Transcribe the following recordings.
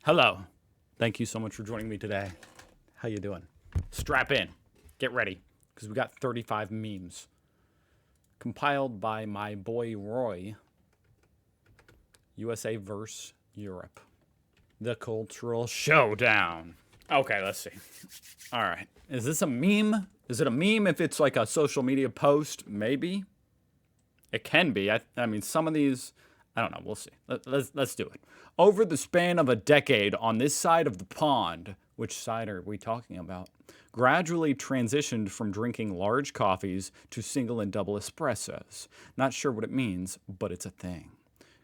Hello. Thank you so much for joining me today. How you doing? Strap in. Get ready, because we got 35 memes. Compiled by my boy Roy. USA versus Europe. The cultural showdown. Okay, let's see. All right. Is this a meme? Is it a meme if it's like a social media post? Maybe. It can be. I mean, some of these, I don't know. We'll see. Let's do it. Over the span of a decade on this side of the pond, which side are we talking about? Gradually transitioned from drinking large coffees to single and double espressos. Not sure what it means, but it's a thing.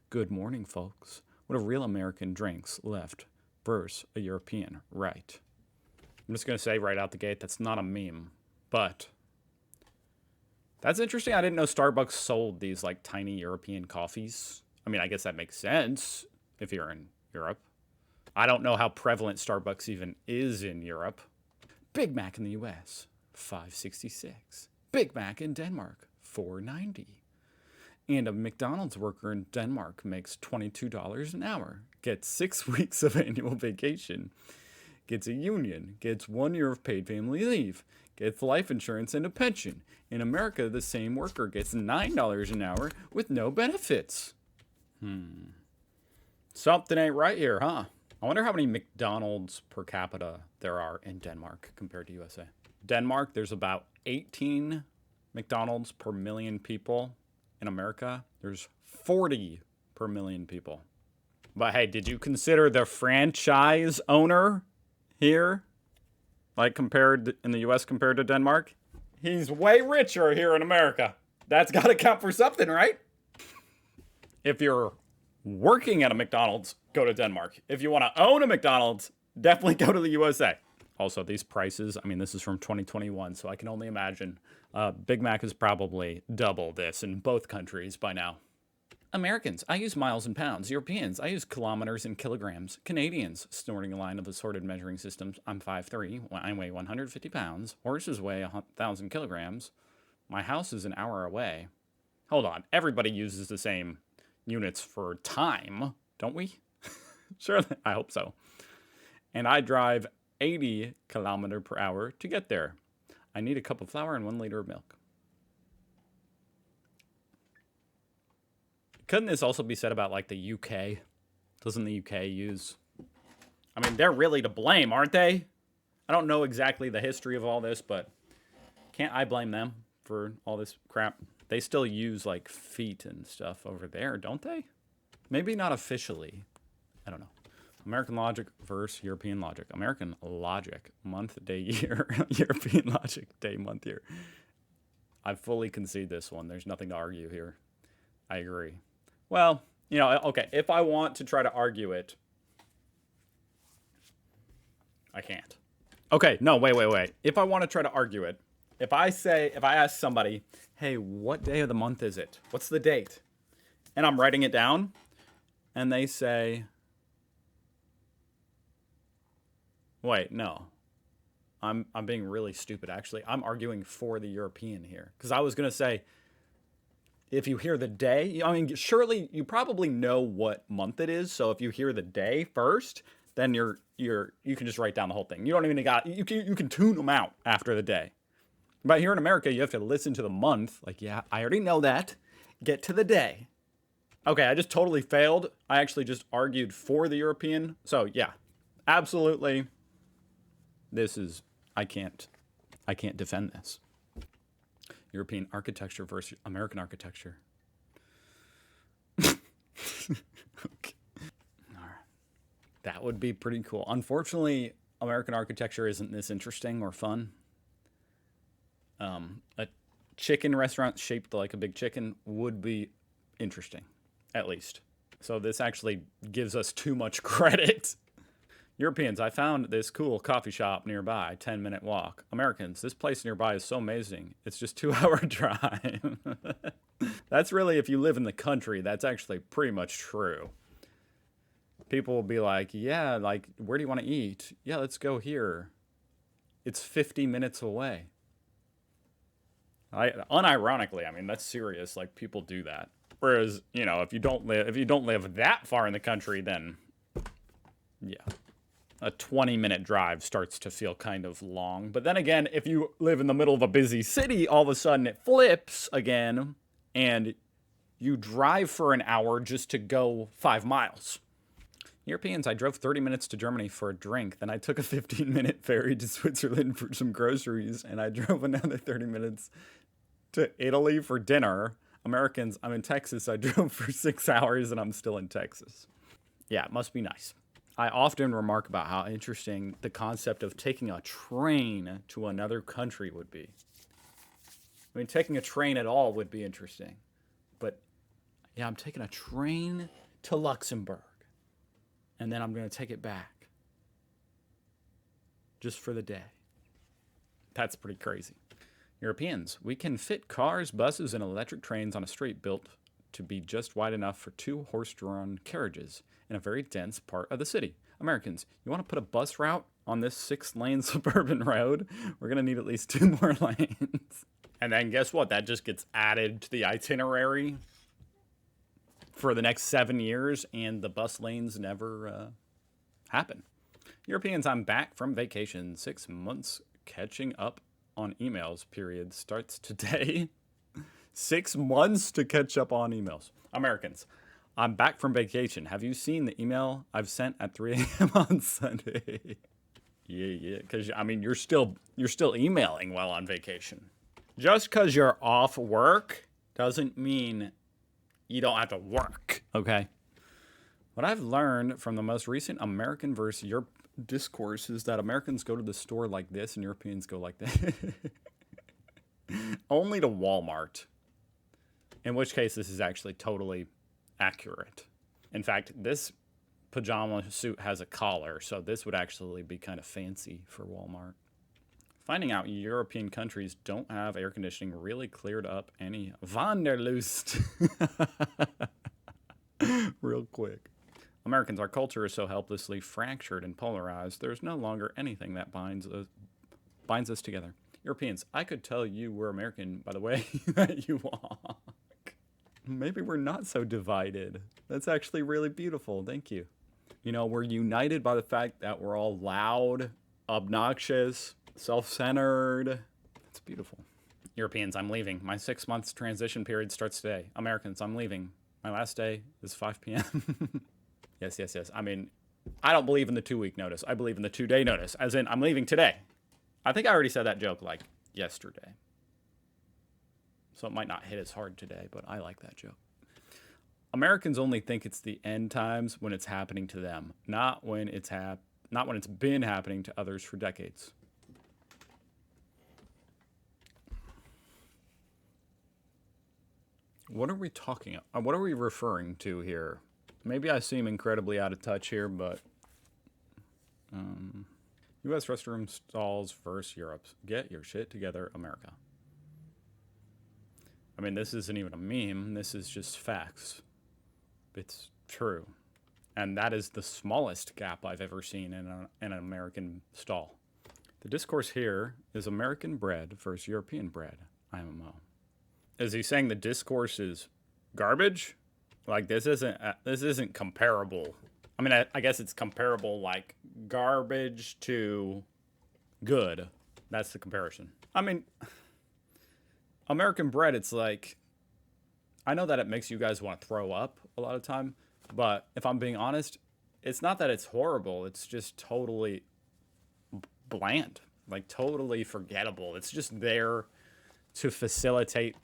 Good morning, folks. What a real American drinks left versus a European right. I'm just going to say right out the gate, that's not a meme, but that's interesting. I didn't know Starbucks sold these like tiny European coffees. I mean, I guess that makes sense if you're in Europe. I don't know how prevalent Starbucks even is in Europe. Big Mac in the US, $5.66. Big Mac in Denmark, $4.90. And a McDonald's worker in Denmark makes $22 an hour, gets 6 weeks of annual vacation, gets a union, gets 1 year of paid family leave, gets life insurance and a pension. In America, the same worker gets $9 an hour with no benefits. Something ain't right here, huh? I wonder how many McDonald's per capita there are in Denmark compared to USA. Denmark, there's about 18 McDonald's per million people. In America, there's 40 per million people. But hey, did you consider the franchise owner here? Like compared in the US compared to Denmark? He's way richer here in America. That's got to count for something, right? If you're working at a McDonald's, go to Denmark. If you want to own a McDonald's, definitely go to the USA. Also, these prices, I mean, this is from 2021, so I can only imagine. Big Mac is probably double this in both countries by now. Americans, I use miles and pounds. Europeans, I use kilometers and kilograms. Canadians, snorting a line of assorted measuring systems. I'm 5'3", I weigh 150 pounds. Horses weigh 1,000 kilograms. My house is an hour away. Hold on, everybody uses the same units for time, don't we? Sure, I hope so. And I drive 80 kilometers per hour to get there. I need a cup of flour and 1 liter of milk. Couldn't this also be said about like the UK? Doesn't the UK use... I mean, they're really to blame, aren't they? I don't know exactly the history of all this, but can't I blame them for all this crap? They still use like feet and stuff over there, don't they? Maybe not officially. I don't know. American logic versus European logic. American logic, month, day, year. European logic, day, month, year. I fully concede this one. There's nothing to argue here. I agree. Well, you know, okay, if I want to try to argue it, I can't. Okay, no, wait. If I want to try to argue it, if I ask somebody, hey, what day of the month is it? What's the date? And I'm writing it down, and they say, wait, no. I'm being really stupid, actually. I'm arguing for the European here. Because I was going to say, if you hear the day, I mean, surely you probably know what month it is. So if you hear the day first, then you can just write down the whole thing. You don't even you can tune them out after the day. But here in America, you have to listen to the month. Like, yeah, I already know that. Get to the day. Okay, I just totally failed. I actually just argued for the European. So yeah, absolutely. This is, I can't defend this. European architecture versus American architecture. Okay. All right. That would be pretty cool. Unfortunately, American architecture isn't this interesting or fun. A chicken restaurant shaped like a big chicken would be interesting, at least. So this actually gives us too much credit. Europeans, I found this cool coffee shop nearby, 10-minute walk. Americans, this place nearby is so amazing. It's just 2-hour drive. That's really, if you live in the country, that's actually pretty much true. People will be like, yeah, like, where do you want to eat? Yeah, let's go here. It's 50 minutes away. Unironically, I mean, that's serious. Like, people do that. Whereas, you know, if you don't live that far in the country, then yeah. a 20-minute drive starts to feel kind of long. But then again, if you live in the middle of a busy city, all of a sudden it flips again, and you drive for an hour just to go 5 miles. Europeans, I drove 30 minutes to Germany for a drink. Then I took a 15-minute ferry to Switzerland for some groceries, and I drove another 30 minutes to Italy for dinner. Americans, I'm in Texas. I drove for 6 hours, and I'm still in Texas. Yeah, it must be nice. I often remark about how interesting the concept of taking a train to another country would be. I mean, taking a train at all would be interesting. But yeah, I'm taking a train to Luxembourg. And then I'm going to take it back. Just for the day. That's pretty crazy. Europeans, we can fit cars, buses, and electric trains on a street built to be just wide enough for 2 horse-drawn carriages in a very dense part of the city. Americans, you want to put a bus route on this 6-lane suburban road? We're going to need at least 2 more lanes. And then guess what? That just gets added to the itinerary for the next 7 years, and the bus lanes never happen. Europeans, I'm back from vacation. 6 months catching up on emails period starts today. 6 months to catch up on emails. Americans, I'm back from vacation. Have you seen the email I've sent at 3 a.m. on Sunday? Yeah. Because, I mean, you're still emailing while on vacation. Just because you're off work doesn't mean you don't have to work, okay? What I've learned from the most recent American versus Europe discourse is that Americans go to the store like this and Europeans go like that. Only to Walmart. In which case, this is actually totally accurate. In fact, this pajama suit has a collar, so this would actually be kind of fancy for Walmart. Finding out European countries don't have air conditioning really cleared up any Wanderlust. Real quick. Americans, our culture is so helplessly fractured and polarized, there's no longer anything that binds us together. Europeans, I could tell you we're American by the way that you walk. Maybe we're not so divided. That's actually really beautiful. Thank you. You know, we're united by the fact that we're all loud, obnoxious, self-centered. It's beautiful. Europeans, I'm leaving. My 6 months transition period starts today. Americans, I'm leaving. My last day is 5 p.m. Yes. I mean, I don't believe in the 2-week notice. I believe in the 2-day notice, as in I'm leaving today. I think I already said that joke like yesterday. So it might not hit as hard today, but I like that joke. Americans only think it's the end times when it's happening to them, not when it's been happening to others for decades. What are we talking about? What are we referring to here? Maybe I seem incredibly out of touch here, but U.S. restroom stalls versus Europe's. Get your shit together, America. I mean, this isn't even a meme. This is just facts. It's true. And that is the smallest gap I've ever seen in an American stall. The discourse here is American bread versus European bread, IMO. Is he saying the discourse is garbage? Like, this isn't comparable. I mean, I guess it's comparable, like, garbage to good. That's the comparison. I mean, American bread, it's like, I know that it makes you guys want to throw up a lot of time, but if I'm being honest, it's not that it's horrible. It's just totally bland, like totally forgettable. It's just there to facilitate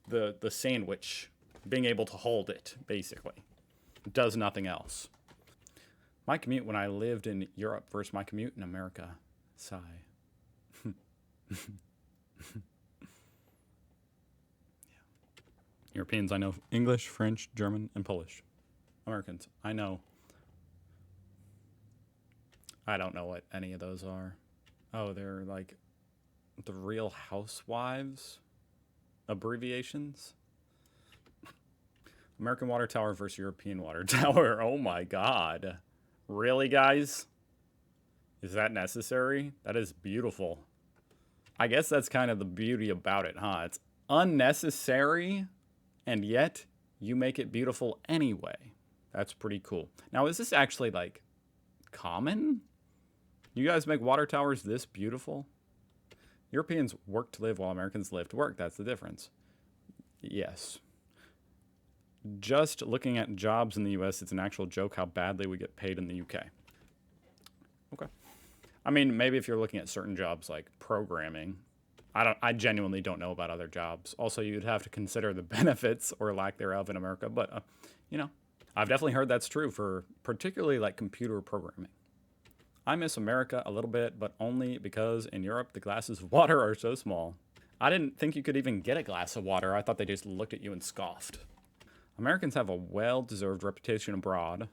the sandwich, being able to hold it, basically. It does nothing else. My commute when I lived in Europe versus my commute in America. Sigh. Europeans, I know English, French, German, and Polish. Americans, I know. I don't know what any of those are. Oh, they're like the Real Housewives abbreviations. American water tower versus European water tower. Oh my God. Really, guys? Is that necessary? That is beautiful. I guess that's kind of the beauty about it, huh? It's unnecessary, and yet you make it beautiful anyway. That's pretty cool. Now, is this actually, like, common? You guys make water towers this beautiful? Europeans work to live while Americans live to work. That's the difference. Yes. Just looking at jobs in the US, it's an actual joke how badly we get paid in the UK. Okay. I mean, maybe if you're looking at certain jobs like programming, I genuinely don't know about other jobs. Also, you'd have to consider the benefits or lack thereof in America, but you know, I've definitely heard that's true for particularly like computer programming. I miss America a little bit, but only because in Europe the glasses of water are so small. I didn't think you could even get a glass of water. I thought they just looked at you and scoffed. Americans have a well-deserved reputation abroad,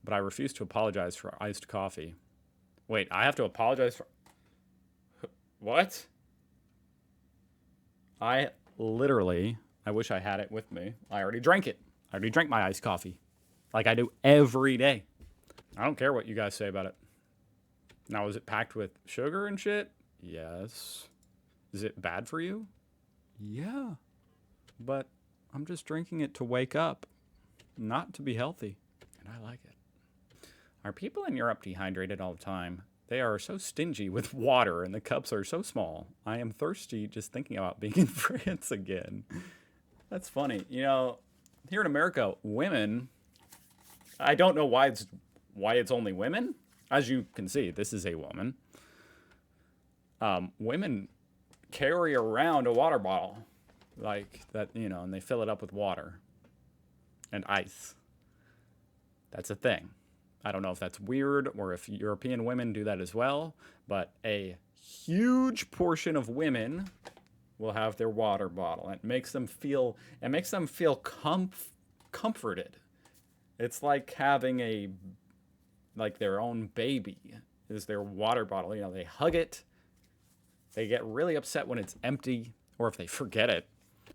but I refuse to apologize for iced coffee. Wait, I have to apologize for... What? I wish I had it with me. I already drank it. I already drank my iced coffee. Like I do every day. I don't care what you guys say about it. Now, is it packed with sugar and shit? Yes. Is it bad for you? Yeah. But I'm just drinking it to wake up, not to be healthy. And I like it. Are people in Europe dehydrated all the time? They are so stingy with water and the cups are so small. I am thirsty just thinking about being in France again. That's funny. You know, here in America, women, I don't know why it's only women. As you can see, this is a woman. Women carry around a water bottle like that, you know, and they fill it up with water and ice. That's a thing. I don't know if that's weird or if European women do that as well, but a huge portion of women will have their water bottle. It makes them feel comforted. It's like having their own baby is their water bottle. You know, they hug it. They get really upset when it's empty or if they forget it.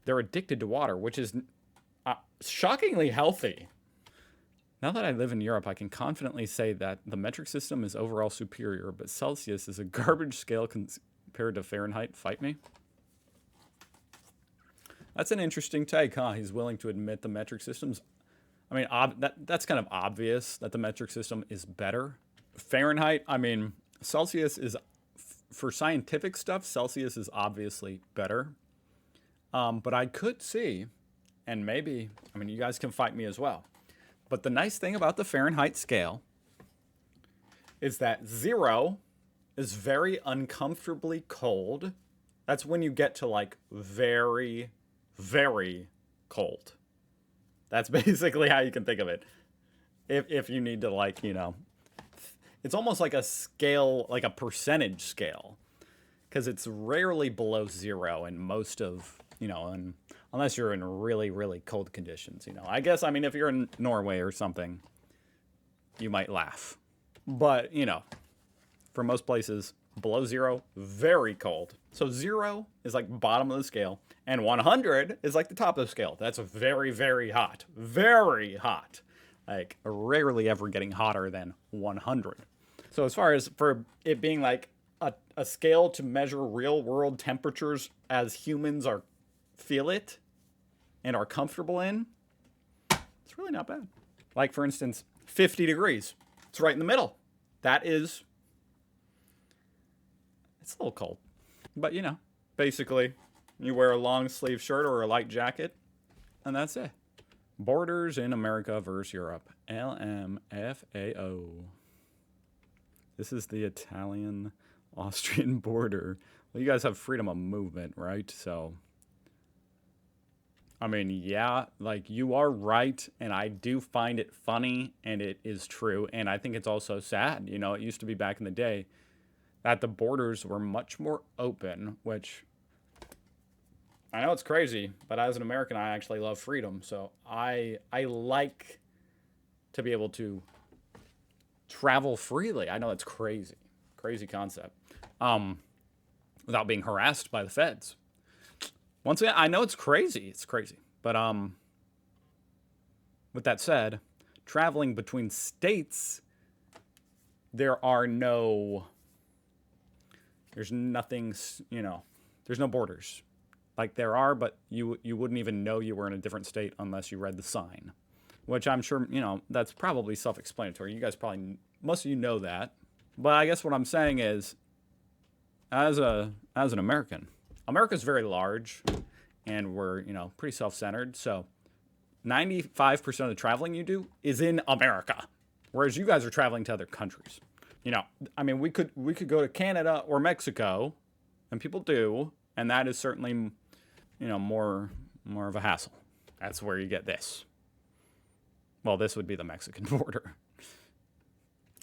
They're addicted to water, which is shockingly healthy. Now that I live in Europe, I can confidently say that the metric system is overall superior, but Celsius is a garbage scale compared to Fahrenheit. Fight me? That's an interesting take, huh? He's willing to admit the metric systems. I mean, that's kind of obvious that the metric system is better. Fahrenheit, I mean, Celsius is, for scientific stuff, Celsius is obviously better. But I could see, and maybe, I mean, you guys can fight me as well. But the nice thing about the Fahrenheit scale is that 0 is very uncomfortably cold. That's when you get to like very, very cold. That's basically how you can think of it. If you need to like, you know, it's almost like a scale, like a percentage scale. Because it's rarely below 0 in most of, you know, and unless you're in really, really cold conditions, you know. I guess, I mean, if you're in Norway or something, you might laugh. But, you know, for most places, below 0, very cold. So 0 is like bottom of the scale, and 100 is like the top of the scale. That's very, very hot. Very hot. Like, rarely ever getting hotter than 100. So as far as for it being like a scale to measure real world temperatures as humans feel it and are comfortable in, it's really not bad. Like, for instance, 50 degrees. It's right in the middle. It's a little cold. But, you know, basically, you wear a long sleeve shirt or a light jacket, and that's it. Borders in America versus Europe. LMFAO. This is the Italian-Austrian border. Well, you guys have freedom of movement, right? So, I mean, yeah, like, you are right, and I do find it funny, and it is true, and I think it's also sad. You know, it used to be back in the day that the borders were much more open, which I know it's crazy, but as an American, I actually love freedom, so I like to be able to travel freely. I know it's crazy concept, without being harassed by the feds. Once again, I know it's crazy, but with that said, traveling between states, there's nothing, you know, there's no borders. Like, there are, but you wouldn't even know you were in a different state unless you read the sign, which I'm sure, you know, that's probably self-explanatory. You guys probably, most of you know that. But I guess what I'm saying is, as an American, America's very large, and we're, you know, pretty self-centered. So 95% of the traveling you do is in America, whereas you guys are traveling to other countries. You know, I mean, we could go to Canada or Mexico, and people do, and that is certainly, you know, more of a hassle. That's where you get this. Well, this would be the Mexican border.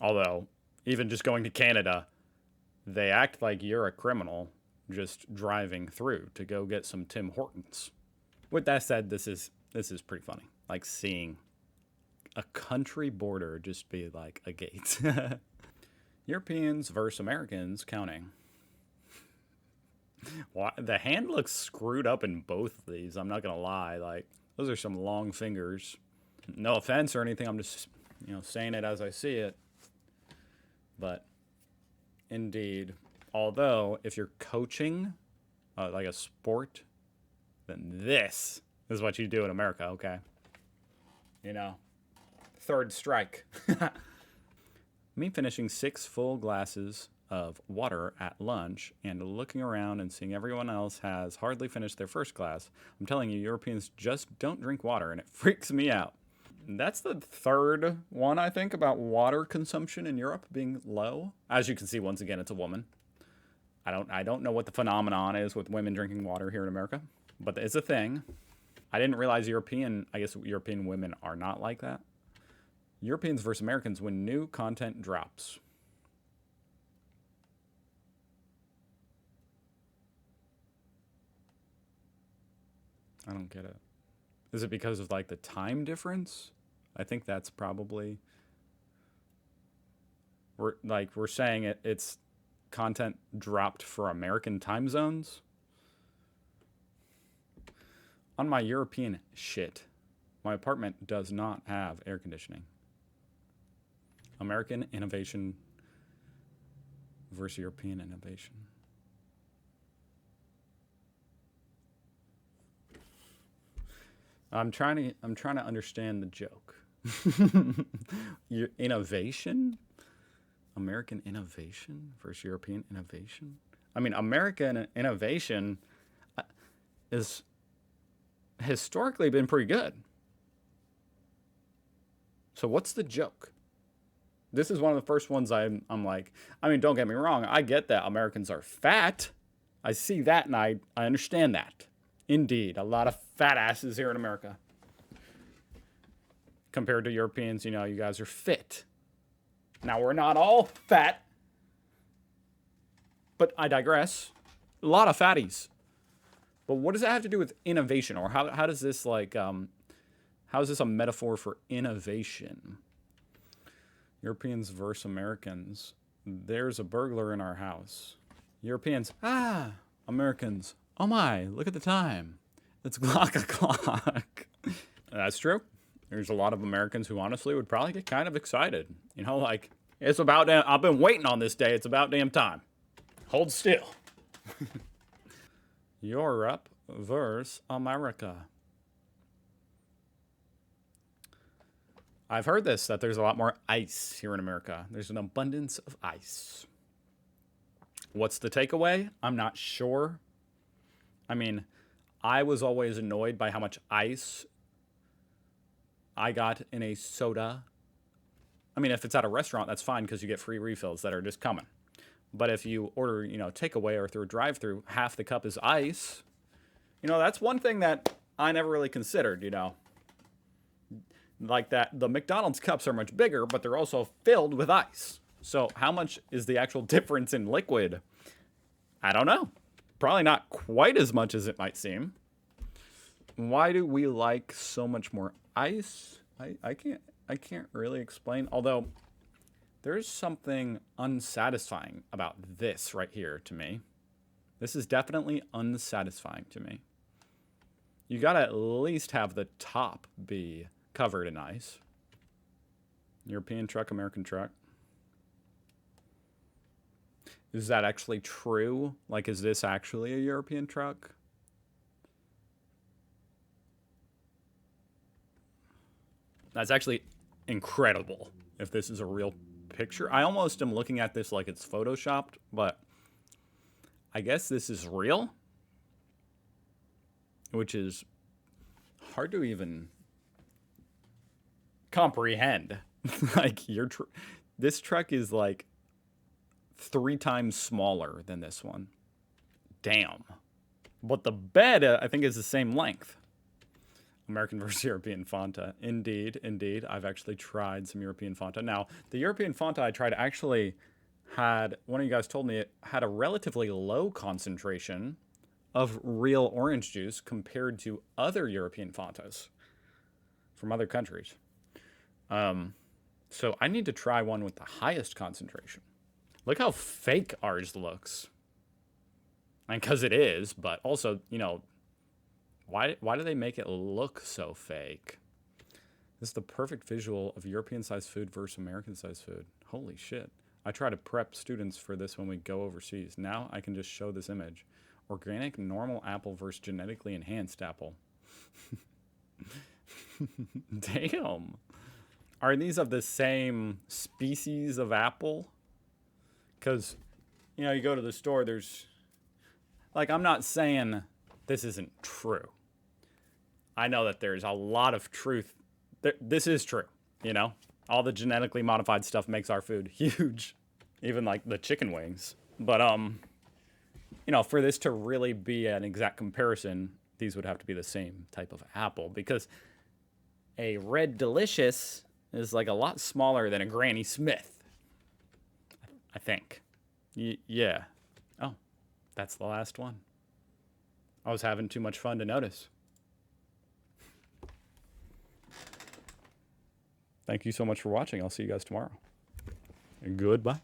Although, even just going to Canada, they act like you're a criminal just driving through to go get some Tim Hortons. With that said, this is pretty funny. Like seeing a country border just be like a gate. Europeans versus Americans counting. Well, the hand looks screwed up in both of these. I'm not gonna lie. Like those are some long fingers. No offense or anything. I'm just, you know, saying it as I see it. But indeed, although if you're coaching like a sport, then this is what you do in America. Okay, you know, third strike. Me finishing 6 full glasses of water at lunch and looking around and seeing everyone else has hardly finished their first glass. I'm telling you, Europeans just don't drink water, and it freaks me out. And that's the third one, I think, about water consumption in Europe being low. As you can see, once again, it's a woman. I don't know what the phenomenon is with women drinking water here in America, but it's a thing. I didn't realize European women are not like that. Europeans versus Americans when new content drops. I don't get it. Is it because of like the time difference? I think that's probably, we're saying it's content dropped for American time zones. On my European shit, my apartment does not have air conditioning. American innovation versus European innovation. I'm trying to understand the joke. Your innovation? American innovation versus European innovation? I mean, American innovation is historically been pretty good. So what's the joke? This is one of the first ones I'm like, I mean, don't get me wrong. I get that Americans are fat. I see that and I understand that. Indeed, a lot of fat asses here in America. Compared to Europeans, you know, you guys are fit. Now, we're not all fat. But I digress. A lot of fatties. But what does that have to do with innovation? Or how does this like, how is this a metaphor for innovation? Europeans versus Americans. There's a burglar in our house. Europeans, Americans, oh my, look at the time. It's o'clock. That's true. There's a lot of Americans who honestly would probably get kind of excited. You know, like, it's about damn, I've been waiting on this day. It's about damn time. Hold still. Europe versus America. I've heard this, that there's a lot more ice here in America. There's an abundance of ice. What's the takeaway? I'm not sure. I mean, I was always annoyed by how much ice I got in a soda. I mean, if it's at a restaurant, that's fine because you get free refills that are just coming. But if you order, you know, takeaway or through a drive-through, half the cup is ice. You know, that's one thing that I never really considered, you know. Like that, the McDonald's cups are much bigger, but they're also filled with ice. So how much is the actual difference in liquid? I don't know. Probably not quite as much as it might seem. Why do we like so much more ice? I can't really explain. Although there's something unsatisfying about this right here to me. This is definitely unsatisfying to me. You gotta at least have the top be covered in ice. European truck, American truck. Is that actually true? Like, is this actually a European truck? That's actually incredible if this is a real picture. I almost am looking at this like it's photoshopped, but I guess this is real, which is hard to even comprehend. Like this truck is like 3 times smaller than this one. Damn. But the bed, I think, is the same length. American versus European Fanta. Indeed, indeed. I've actually tried some European Fanta. Now, the European Fanta I tried actually had, one of you guys told me it had a relatively low concentration of real orange juice compared to other European Fantas from other countries. So I need to try one with the highest concentration. Look how fake ours looks. And because it is, but also, you know, why do they make it look so fake? This is the perfect visual of European-sized food versus American-sized food. Holy shit. I try to prep students for this when we go overseas. Now I can just show this image. Organic normal apple versus genetically enhanced apple. Damn. Are these of the same species of apple? Because, you know, you go to the store, there's... Like, I'm not saying this isn't true. I know that there's a lot of truth. This is true, you know? All the genetically modified stuff makes our food huge. Even, like, the chicken wings. But, you know, for this to really be an exact comparison, these would have to be the same type of apple. Because a Red Delicious is, like, a lot smaller than a Granny Smith. I think. Yeah. Oh, that's the last one. I was having too much fun to notice. Thank you so much for watching. I'll see you guys tomorrow. And goodbye.